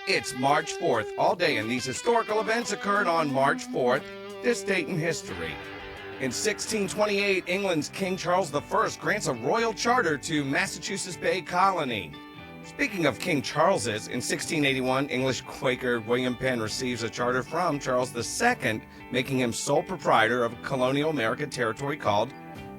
It's March 4th all day, and these historical events occurred on March 4th, this date in history. In 1628, England's King Charles I grants a royal charter to Massachusetts Bay Colony. Speaking of King Charles's, in 1681, English Quaker William Penn receives a charter from Charles II, making him sole proprietor of a colonial American territory called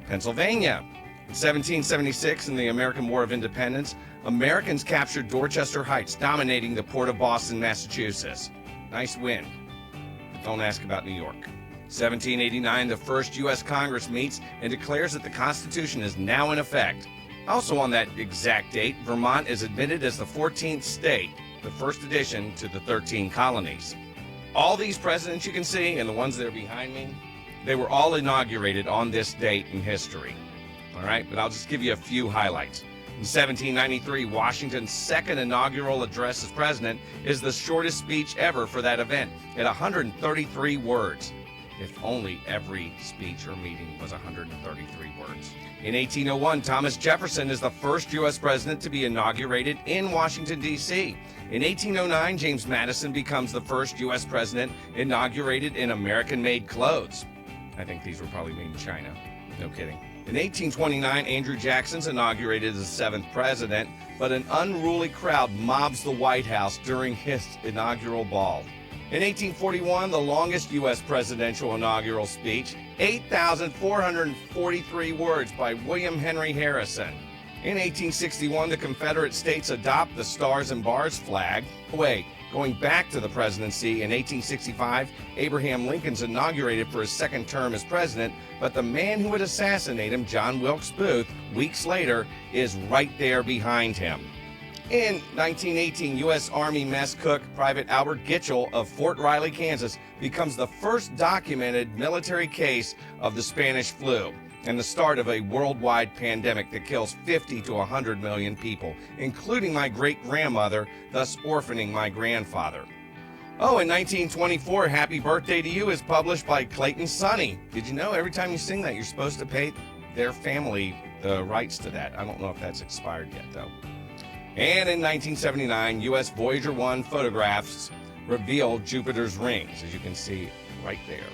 Pennsylvania. In 1776, in the American War of Independence, Americans captured Dorchester Heights, dominating the port of Boston, Massachusetts. Nice win. But don't ask about New York. 1789, the first U.S. Congress meets and declares that the Constitution is now in effect. Also on that exact date, Vermont is admitted as the 14th state, the first addition to the 13 colonies. All these presidents you can see, and the ones that are behind me, they were all inaugurated on this date in history. All right, but I'll just give you a few highlights. In 1793, Washington's second inaugural address as president is the shortest speech ever for that event, at 133 words. If only every speech or meeting was 133 words. In 1801, Thomas Jefferson is the first U.S. president to be inaugurated in Washington, D.C. In 1809, James Madison becomes the first U.S. president inaugurated in American-made clothes. I think these were probably made in China. No kidding. In 1829, Andrew Jackson's inaugurated as the seventh president, but an unruly crowd mobs the White House during his inaugural ball. In 1841, the longest U.S. presidential inaugural speech, 8,443 words by William Henry Harrison. In 1861, the Confederate States adopt the Stars and Bars flag. Going back to the presidency, in 1865, Abraham Lincoln's inaugurated for his second term as president, but the man who would assassinate him, John Wilkes Booth, weeks later, is right there behind him. In 1918, U.S. Army mess cook Private Albert Gitchell of Fort Riley, Kansas, becomes the first documented military case of the Spanish flu, and the start of a worldwide pandemic that kills 50 to 100 million people, including my great-grandmother, thus orphaning my grandfather. Oh, in 1924, Happy Birthday to You is published by Clayton Sonny. Did you know every time you sing that, you're supposed to pay their family the rights to that? I don't know if that's expired yet, though. And in 1979, U.S. Voyager 1 photographs reveal Jupiter's rings, as you can see right there.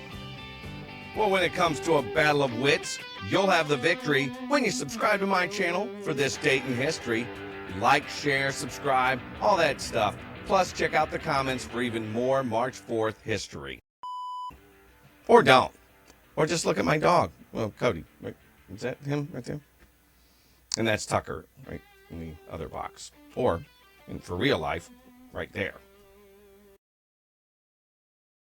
Well, when it comes to a battle of wits, you'll have the victory when you subscribe to my channel for this date in history. Like, share, subscribe, all that stuff. Plus, check out the comments for even more March 4th history. Or don't. Or just look at my dog. Well, Cody, right? Is that him right there? And that's Tucker, right in the other box. Or, for real life, right there.